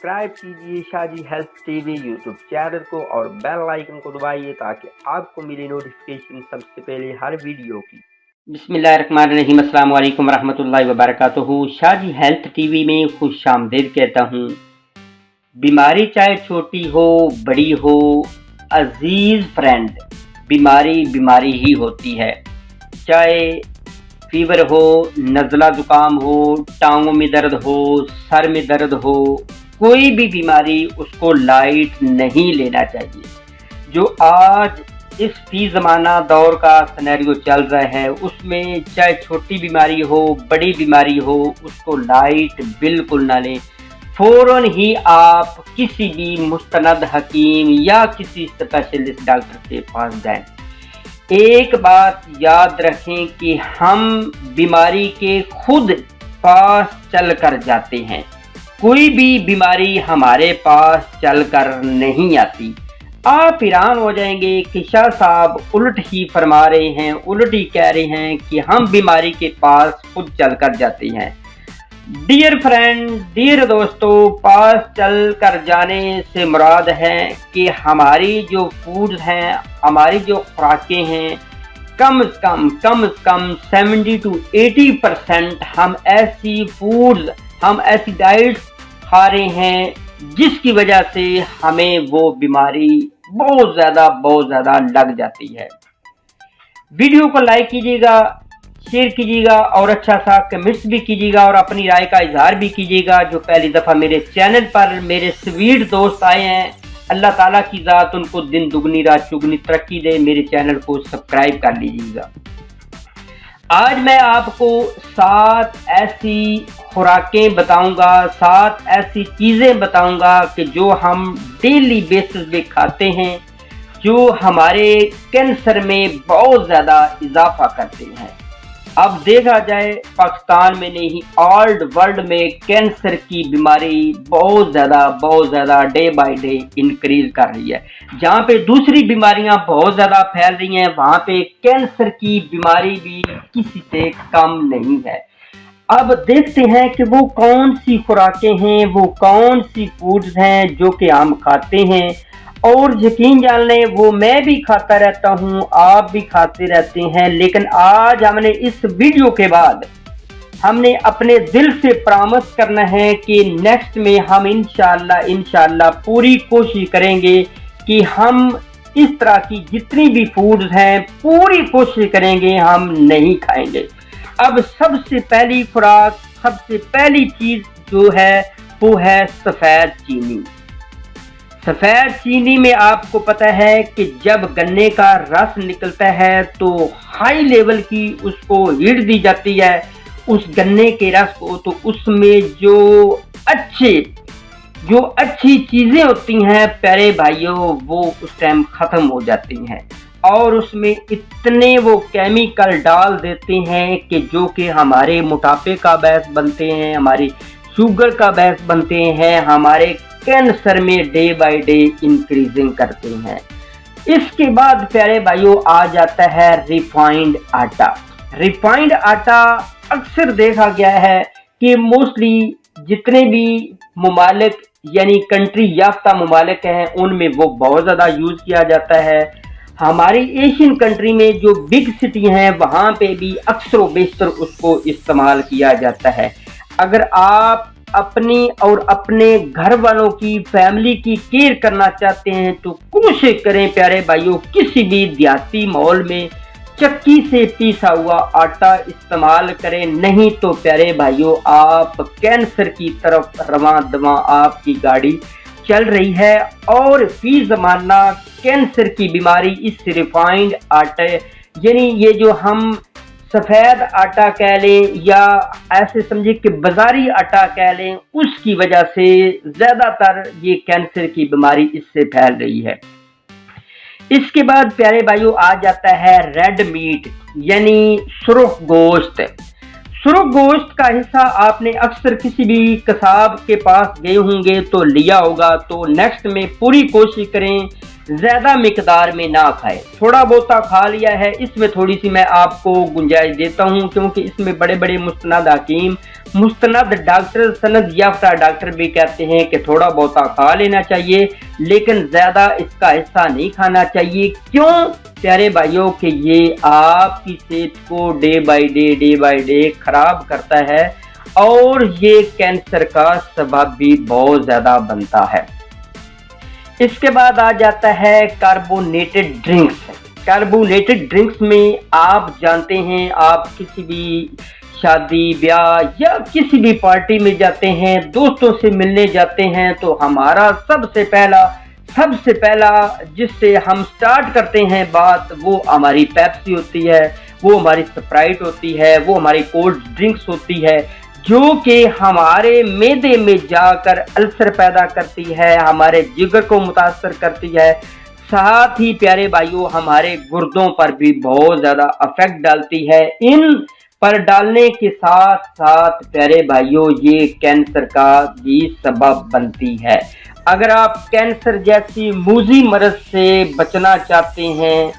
Subscribe कीजिए Shaji health TV YouTube channel को और बेल आइकन को दबाइए ताकि आपको मिले नोटिफिकेशन सबसे पहले हर वीडियो की। बिस्मिल्लाहिर्रहमानिर्रहीम, अस्सलाम वालेकुम रहमतुल्लाहि व बरकातुहू। शाजी हेल्थ टीवी में खुश आमदीद कहता हूँ। बीमारी चाहे छोटी हो बड़ी हो, अजीज फ्रेंड, बीमारी बीमारी ही होती है। चाहे फीवर हो, नज़ला ज़ुकाम हो, टांगों में दर्द हो, सर में दर्द हो, कोई भी बीमारी उसको लाइट नहीं लेना चाहिए। जो आज इस फी ज़माना दौर का सिनेरियो चल रहा है उसमें चाहे छोटी बीमारी हो बड़ी बीमारी हो उसको लाइट बिल्कुल ना लें। फ़ौरन ही आप किसी भी मुस्तनद हकीम या किसी स्पेशलिस्ट डॉक्टर के पास जाएं। एक बात याद रखें कि हम बीमारी के खुद पास चल कर जाते हैं, कोई भी बीमारी हमारे पास चल कर नहीं आती। आप हैरान हो जाएंगे कि शाह साहब उल्ट ही फरमा रहे हैं, उल्ट ही कह रहे हैं कि हम बीमारी के पास खुद चल कर जाते हैं। डियर फ्रेंड, डियर दोस्तों, पास चल कर जाने से मुराद है कि हमारी जो फूड हैं, हमारी जो खुराकें हैं, कम से कम 70 to 80% हम ऐसी फूड्स, हम ऐसी डाइट्स खा रहे हैं जिसकी वजह से हमें वो बीमारी बहुत ज़्यादा लग जाती है। वीडियो को लाइक कीजिएगा, शेयर कीजिएगा और अच्छा सा कमेंट्स भी कीजिएगा और अपनी राय का इजहार भी कीजिएगा। जो पहली दफ़ा मेरे चैनल पर मेरे स्वीट दोस्त आए हैं, अल्लाह ताला की ज़ात उनको दिन दुगनी रात चुगनी तरक्की दे। मेरे चैनल को सब्सक्राइब कर लीजिएगा। आज मैं आपको 7 ऐसी खुराकें बताऊंगा, 7 ऐसी चीज़ें बताऊंगा कि जो हम डेली बेसिस पे खाते हैं, जो हमारे कैंसर में बहुत ज़्यादा इजाफा करते हैं। अब देखा जाए पाकिस्तान में नहीं, ऑल वर्ल्ड में कैंसर की बीमारी बहुत ज़्यादा डे बाय डे इंक्रीज कर रही है। जहाँ पे दूसरी बीमारियाँ बहुत ज़्यादा फैल रही हैं, वहाँ पे कैंसर की बीमारी भी किसी से कम नहीं है। अब देखते हैं कि वो कौन सी खुराकें हैं, वो कौन सी फूड्स हैं जो कि हम खाते हैं। और यकीन जान लें, वो मैं भी खाता रहता हूँ, आप भी खाते रहते हैं। लेकिन आज हमने इस वीडियो के बाद हमने अपने दिल से प्रॉमिस करना है कि नेक्स्ट में हम इंशाल्लाह पूरी कोशिश करेंगे कि हम इस तरह की जितनी भी फूड्स हैं पूरी कोशिश करेंगे हम नहीं खाएंगे। अब सबसे पहली खुराक, सबसे पहली चीज़ जो है वो है सफ़ेद चीनी। सफ़ेद चीनी में आपको पता है कि जब गन्ने का रस निकलता है तो हाई लेवल की उसको हीट दी जाती है उस गन्ने के रस को, तो उसमें जो अच्छी चीज़ें होती हैं प्यारे भाइयों वो उस टाइम ख़त्म हो जाती हैं और उसमें इतने वो केमिकल डाल देते हैं कि जो कि हमारे मोटापे का बायस बनते हैं, हमारी शुगर का बायस बनते हैं, हमारे कैंसर में डे बाय डे इंक्रीजिंग करते हैं। इसके बाद प्यारे भाइयों आ जाता है रिफाइंड आटा। रिफाइंड आटा अक्सर देखा गया है कि मोस्टली जितने भी ममालिक यानी कंट्री याफ्ता ममालिक हैं उनमें वो बहुत ज़्यादा यूज़ किया जाता है। हमारी एशियन कंट्री में जो बिग सिटी हैं वहाँ पे भी अक्सर व बेशतर उसको इस्तेमाल किया जाता है। अगर आप अपनी और अपने घर वालों की, फैमिली की केयर करना चाहते हैं तो कोशिश करें प्यारे भाइयों, किसी भी देहाती माहौल में चक्की से पीसा हुआ आटा इस्तेमाल करें। नहीं तो प्यारे भाइयों आप कैंसर की तरफ रवां दवां आपकी गाड़ी चल रही है और फी ज़माना कैंसर की बीमारी इस रिफाइंड आटे यानी ये जो हम सफ़ेद आटा कह लें या ऐसे समझे कि बाज़ारी आटा कह लें, उसकी वजह से ज़्यादातर ये कैंसर की बीमारी इससे फैल रही है। इसके बाद प्यारे भाइयों आ जाता है रेड मीट यानी सुर्ख गोश्त। सुर्ख गोश्त का हिस्सा आपने अक्सर किसी भी कसाब के पास गए होंगे तो लिया होगा, तो नेक्स्ट में पूरी कोशिश करें ज़्यादा मिकदार में ना खाए। थोड़ा बहुत खा लिया है, इसमें थोड़ी सी मैं आपको गुंजाइश देता हूँ क्योंकि इसमें बड़े बड़े मुस्तनद हकीम मुस्तनद डॉक्टर, सनद याफ्ता डॉक्टर भी कहते हैं कि थोड़ा बहुत खा लेना चाहिए, लेकिन ज़्यादा इसका हिस्सा नहीं खाना चाहिए। क्यों प्यारे भाइयों कि ये आपकी सेहत को डे बाय डे खराब करता है और ये कैंसर का सबब भी बहुत ज़्यादा बनता है। इसके बाद आ जाता है कार्बोनेटेड ड्रिंक्स। कार्बोनेटेड ड्रिंक्स में आप जानते हैं, आप किसी भी शादी ब्याह या किसी भी पार्टी में जाते हैं, दोस्तों से मिलने जाते हैं, तो हमारा सबसे पहला जिससे हम स्टार्ट करते हैं बात, वो हमारी पेप्सी होती है, वो हमारी स्प्राइट होती है, वो हमारी कोल्ड ड्रिंक्स होती है, जो कि हमारे मैदे में जाकर अल्सर पैदा करती है, हमारे जिगर को मुतासर करती है, साथ ही प्यारे भाइयों हमारे गुर्दों पर भी बहुत ज़्यादा अफेक्ट डालती है। इन पर डालने के साथ साथ प्यारे भाइयों ये कैंसर का भी सबब बनती है। अगर आप कैंसर जैसी मूजी मर्ज से बचना चाहते हैं,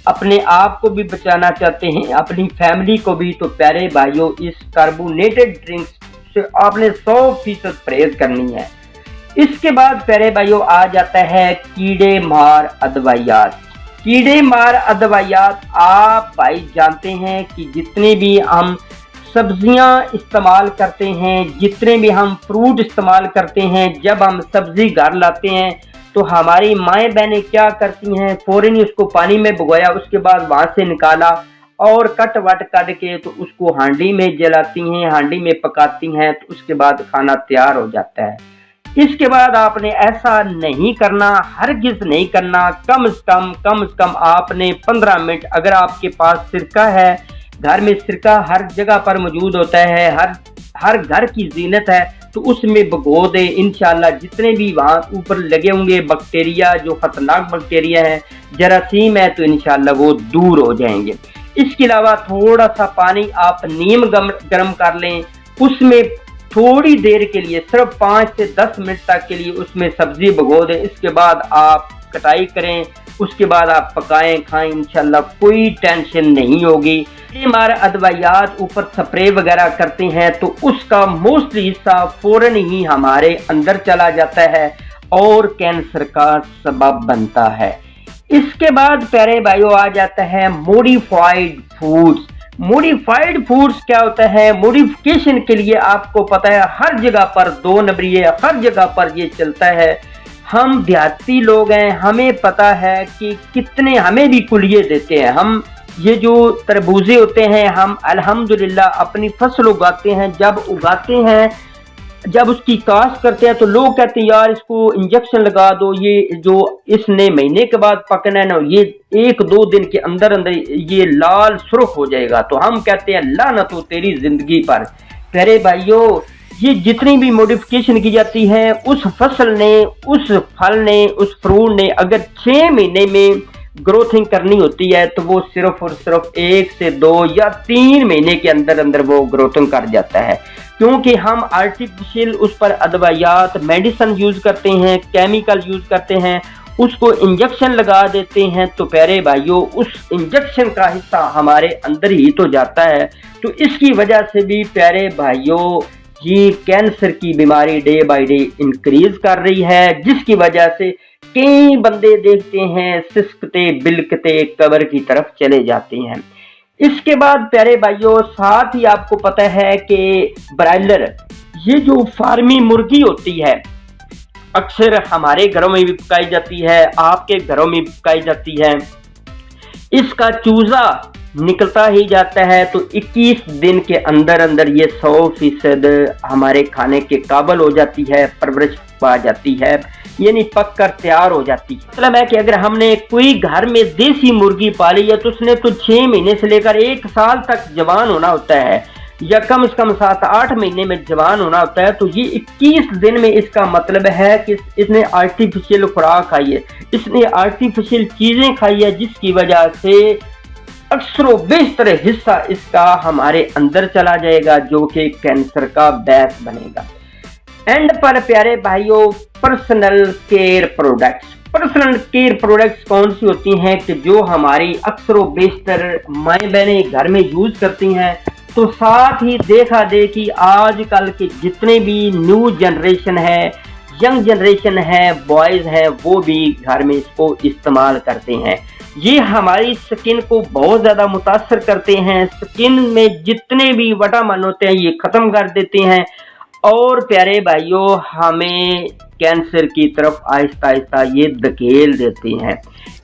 अपने आप को भी बचाना चाहते हैं, अपनी फैमिली को भी, तो प्यारे भाइयों इस कार्बोनेटेड ड्रिंक्स से आपने 100% परहेज करनी है। इसके बाद प्यारे भाइयों आ जाता है कीड़े मार अदवायात। कीड़े मार अदवायात आप भाई जानते हैं कि जितने भी हम सब्जियां इस्तेमाल करते हैं, जितने भी हम फ्रूट इस्तेमाल करते हैं, जब हम सब्जी घर लाते हैं तो हमारी माएँ बहनें क्या करती हैं, फ़ौरन उसको पानी में भिगोया, उसके बाद वहाँ से निकाला और कट वट काट के तो उसको हांडी में जलाती हैं, हांडी में पकाती हैं, तो उसके बाद खाना तैयार हो जाता है। इसके बाद आपने ऐसा नहीं करना, हरगिज़ नहीं करना। कम से कम आपने 15 मिनट, अगर आपके पास सिरका है, घर में सिरका हर जगह पर मौजूद होता है, हर घर की जीनत है, तो उसमें भिगो दें। इंशाल्लाह जितने भी वहाँ ऊपर लगे होंगे बैक्टीरिया, जो खतरनाक बैक्टीरिया है, जरासीम है, तो इंशाल्लाह वो दूर हो जाएंगे। इसके अलावा थोड़ा सा पानी आप नीम गर्म कर लें, उसमें थोड़ी देर के लिए, सिर्फ 5 से 10 मिनट तक के लिए उसमें सब्जी भिगो दें। इसके बाद आप कटाई करें, उसके बाद आप पकाएं, खाएं, इंशाल्लाह कोई टेंशन नहीं होगी। हमारे अदवायात ऊपर स्प्रे वगैरह करते हैं तो उसका मोस्टली हिस्सा फौरन ही हमारे अंदर चला जाता है और कैंसर का सबब बनता है। इसके बाद प्यारे भाइयों आ जाता है मॉडिफाइड फूड्स। मॉडिफाइड फूड्स क्या होता है? मॉडिफिकेशन के लिए आपको पता है हर जगह पर 2 नंबरी, हर जगह पर ये चलता है। हम देहाती लोग हैं, हमें पता है कि कितने हमें भी कुलिये देते हैं। हम ये जो तरबूजे होते हैं, हम अल्हम्दुलिल्लाह अपनी फसल उगाते हैं, जब उगाते हैं, जब उसकी काश्त करते हैं तो लोग कहते हैं यार इसको इंजेक्शन लगा दो, ये जो इसने महीने के बाद पकना है ना, ये 1-2 दिन के अंदर अंदर ये लाल सुर्ख हो जाएगा। तो हम कहते हैं लानत हो तेरी जिंदगी पर। प्यारे भाइयों, ये जितनी भी मॉडिफिकेशन की जाती है, उस फसल ने, उस फल ने, उस फ्रूट ने अगर 6 महीने में ग्रोथिंग करनी होती है तो वो सिर्फ और सिर्फ 1 से 2 या 3 महीने के अंदर अंदर वो ग्रोथिंग कर जाता है। क्योंकि हम आर्टिफिशियल उस पर अदवायात, मेडिसिन यूज करते हैं, केमिकल यूज करते हैं, उसको इंजेक्शन लगा देते हैं। तो प्यारे भाइयों, उस इंजेक्शन का हिस्सा हमारे अंदर ही तो जाता है। तो इसकी वजह से भी प्यारे भाइयों ये कैंसर की बीमारी डे बाय डे इंक्रीज कर रही है, जिसकी वजह से कई बंदे देखते हैं सिसकते बिलकते कब्र की तरफ चले जाते हैं। इसके बाद प्यारे भाइयों, साथ ही आपको पता है कि ब्रायलर, ये जो फार्मी मुर्गी होती है, अक्सर हमारे घरों में भी पकाई जाती है, आपके घरों में भी पकाई जाती है। इसका चूजा निकलता ही जाता है तो 21 दिन के अंदर अंदर ये 100% हमारे खाने के काबिल हो जाती है, परवरिश पा जाती है, यानी पक कर तैयार हो जाती है। मतलब है कि अगर हमने कोई घर में देसी मुर्गी पाली है तो उसने तो 6 महीने से लेकर 1 साल तक जवान होना होता है, या कम से कम 7-8 महीने में जवान होना होता है। तो ये 21 दिन में, इसका मतलब है कि इसने आर्टिफिशियल खुराक खाई है, इसने आर्टिफिशियल चीज़ें खाई है, जिसकी वजह से अक्सर बेशतर हिस्सा इसका हमारे अंदर चला जाएगा, जो कि कैंसर का बायस बनेगा। एंड पर प्यारे भाइयों, personal care products. Personal care products कौन सी होती हैं कि जो हमारी अक्सर बेशतर माएँ बहनें घर में यूज करती हैं, तो साथ ही देखा देखी आजकल के जितने भी न्यू जनरेशन है, यंग जनरेशन है, बॉयज हैं, वो भी घर में इसको इस्तेमाल करते हैं। ये हमारी स्किन को बहुत ज़्यादा मुतासर करते हैं, स्किन में जितने भी विटामिन होते हैं ये ख़त्म कर देते हैं और प्यारे भाइयों हमें कैंसर की तरफ आहिस्ता आहिस्ता ये धकेल देते हैं।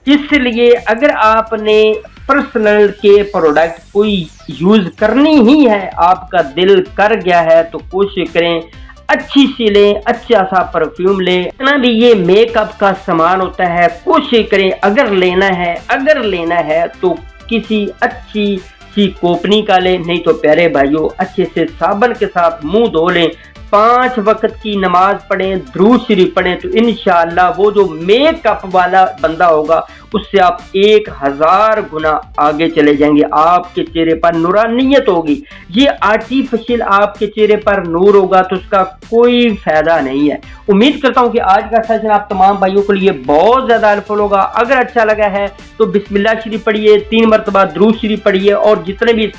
इसलिए अगर आपने पर्सनल के प्रोडक्ट कोई यूज़ करनी ही है, आपका दिल कर गया है, तो कोशिश करें अच्छी सी लें, अच्छा सा परफ्यूम लें। इतना भी ये मेकअप का सामान होता है, कोशिश करें अगर लेना है तो किसी अच्छी सी कंपनी का लें, नहीं तो प्यारे भाइयों अच्छे से साबुन के साथ मुंह धो लें, 5 वक्त की नमाज पढ़ें, दुरूद शरीफ पढ़ें, तो इंशाअल्लाह वो जो मेकअप वाला बंदा होगा उससे आप 1000 गुना आगे चले जाएंगे। आपके चेहरे पर नूरानियत होगी। ये आर्टिफिशियल आपके चेहरे पर नूर होगा तो उसका कोई फायदा नहीं है। उम्मीद करता हूँ कि आज का सेशन आप तमाम भाइयों के लिए बहुत ज़्यादा हेल्पफुल होगा। अगर अच्छा लगा है तो बिस्मिल्लाह शरीफ पढ़िए, 3 मरतबा दुरूद शरीफ पढ़िए और जितने भी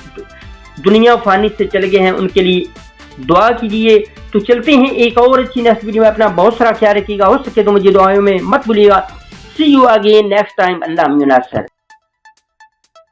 दुनिया फानी से चले गए हैं उनके लिए दुआ कीजिए। तो चलते हैं एक और अच्छी नेक्स्ट वीडियो में। अपना बहुत सारा ख्याल रखिएगा, हो सके तो मुझे दुआओं में मत भूलिएगा। See you again next time. अल्लाह नासर।